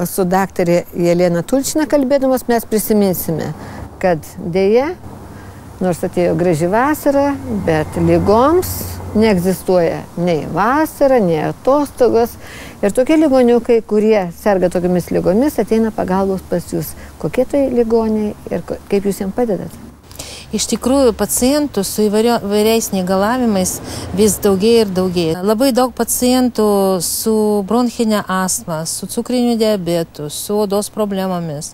su daktarė Jelena Tulčina kalbėdamas mes prisiminsime, kad dėja, nors atėjo graži vasara, bet ligoms neegzistuoja nei vasara, nei atostogos. Ir tokie ligoniukai, kurie serga tokiamis ligomis, ateina pagalbos pas jūs. Kokie tai ligoniai ir kaip jūs jiems padedate? Iš tikrųjų, pacientų su įvairiais negalavimais vis daugėja ir daugėja. Labai daug pacientų su bronchinė astma, su cukriniu diabetu, su odos problemomis,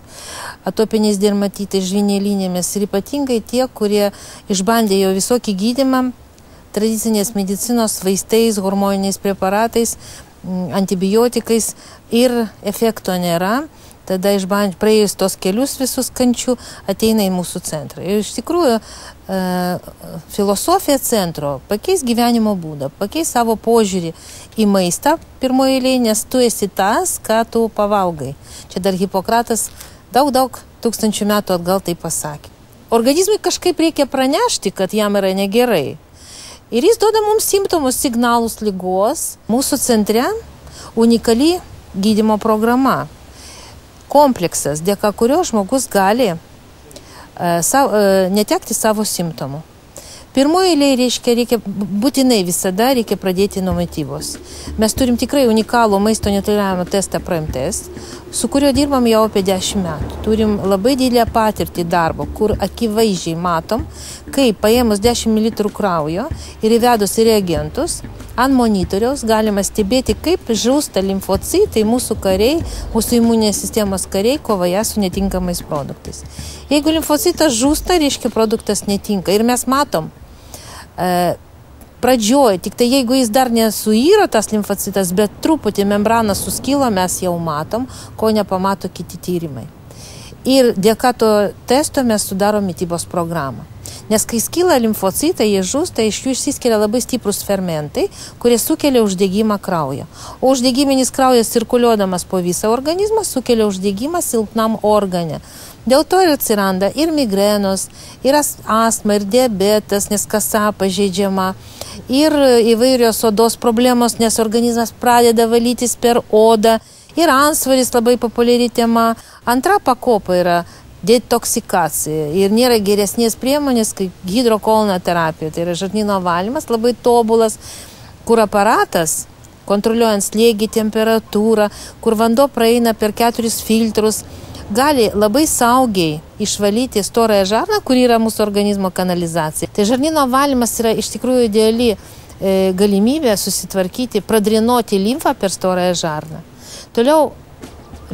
atopiniais dermatitais, žvynelinėmis ir ypatingai tie, kurie išbandė jau visokį gydymą tradicinės medicinos vaistais, hormoniniais preparatais, antibiotikais ir efekto nėra. Tada praėjus tos kelius visus kančių ateina į mūsų centrą. Ir iš tikrųjų filosofija centro pakeis gyvenimo būdą, pakeis savo požiūrį į maistą pirmoje eilėje, nes tu esi tas, ką tu pavalgai. Čia dar Hipokratas daug tūkstančių metų atgal tai pasakė. Organizmui kažkaip reikia pranešti, kad jam yra negerai. Ir jis duoda mums simptomus, signalus ligos. Mūsų centre unikali gydymo programa. Kompleksas, dėka kurio žmogus gali netekti savo simptomų. Pirmoje eilėje reikia būtinai visada pradėti nuo mitybos. Mes turim tikrai unikalų maisto netoleravimo testą PREM-test, su kuriuo dirbam jau apie 10 metų. Turim labai didelę patirtį darbo, kur akivaizdžiai matom, kaip paėmus 10 ml kraujo ir įvedus reagentus, ant monitoriaus galima stebėti, kaip žūsta limfocitai, mūsų kariai, mūsų imuninės sistemos kariai kovoje su netinkamais produktais. Jeigu limfocitas žūsta, reiškia produktas netinka. Ir mes matom, pradžioj, tik tai jeigu jis dar nesuyra tas limfocitas, bet truputį membrana suskyla, mes jau matom, ko nepamato kiti tyrimai. Ir dėka to testo mes sudarom mitybos programą. Nes kai skyla limfocitai, jie žūsta, iš jų išsiskiria labai stiprus fermentai, kurie sukelia uždegimą kraujo. O uždegiminis kraujas cirkuliuodamas po visą organizmą sukelia uždegimą silpnam organe. Dėl to ir atsiranda ir migrenos, ir astma, ir diabetas, nes kasa pažeidžiama, ir įvairios odos problemos, nes organizmas pradeda valytis per odą, ir antsvoris labai populiari tema. Antra pakopa yra detoksikacija ir nėra geresnės priemonės kaip hidrokolino terapija, tai yra žarnyno valymas, labai tobulas, kur aparatas, kontroliuojant slėgį, temperatūrą, kur vanduo praeina per 4 filtrus, gali labai saugiai išvalyti storąją žarną, kur yra mūsų organizmo kanalizacija. Tai žarnyno valymas yra iš tikrųjų ideali galimybė susitvarkyti, pradrenuoti limfą per storąją žarną. Toliau,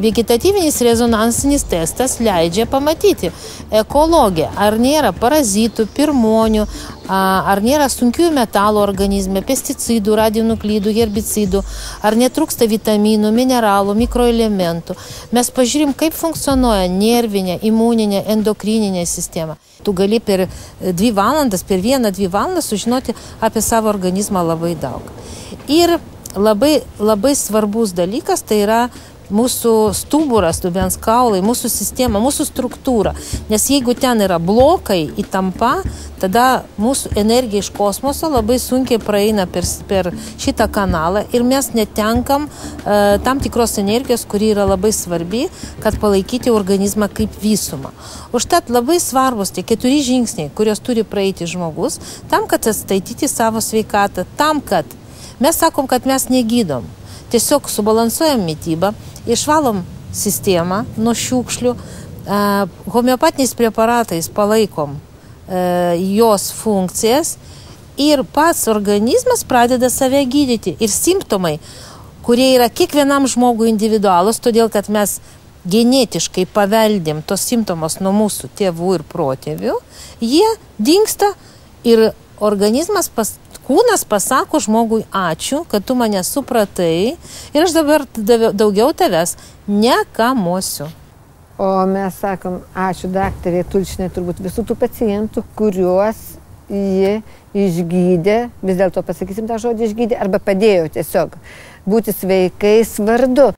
vegetatyvinis rezonansinis testas leidžia pamatyti ekologiją, ar nėra parazitų, pirmonių, ar nėra sunkiųjų metalų organizme, pesticidų, radionuklidų, herbicidų, ar netrūksta vitaminų, mineralų, mikroelementų. Mes pažiūrim, kaip funkcionuoja nervinė, imuninė, endokrininė sistema. Tu gali per 2 valandas, per 1-2 valandas sužinoti apie savo organizmą labai daug. Ir labai svarbus dalykas tai yra mūsų stuburas, dubens kaulai, mūsų sistema, mūsų struktūra. Nes jeigu ten yra blokai, įtampa, tada mūsų energija iš kosmoso labai sunkiai praeina per šitą kanalą ir mes netenkam tam tikros energijos, kuri yra labai svarbi, kad palaikyti organizmą kaip visumą. Užtat labai svarbus tie 4 žingsniai, kurios turi praeiti žmogus, tam, kad atstatyti savo sveikatą, tam, kad mes sakom, kad mes negydom. Tiesiog subalansuojam mitybą, išvalom sistemą nuo šiukšlių, homeopatiniais preparatais palaikom jos funkcijas ir pats organizmas pradeda save gydyti. Ir simptomai, kurie yra kiekvienam žmogui individualus, todėl kad mes genetiškai paveldim tos simptomus nuo mūsų tėvų ir protėvių, jie dingsta ir organizmas kūnas pasako žmogui ačiū, kad tu mane supratai ir aš dabar daugiau tavęs nekamosiu. O mes sakom, ačiū daktarė Tulčinai turbūt visų tų pacientų, kuriuos ji išgydė, vis dėlto pasakysim tą žodį išgydė, arba padėjo tiesiog būti sveikais vardu.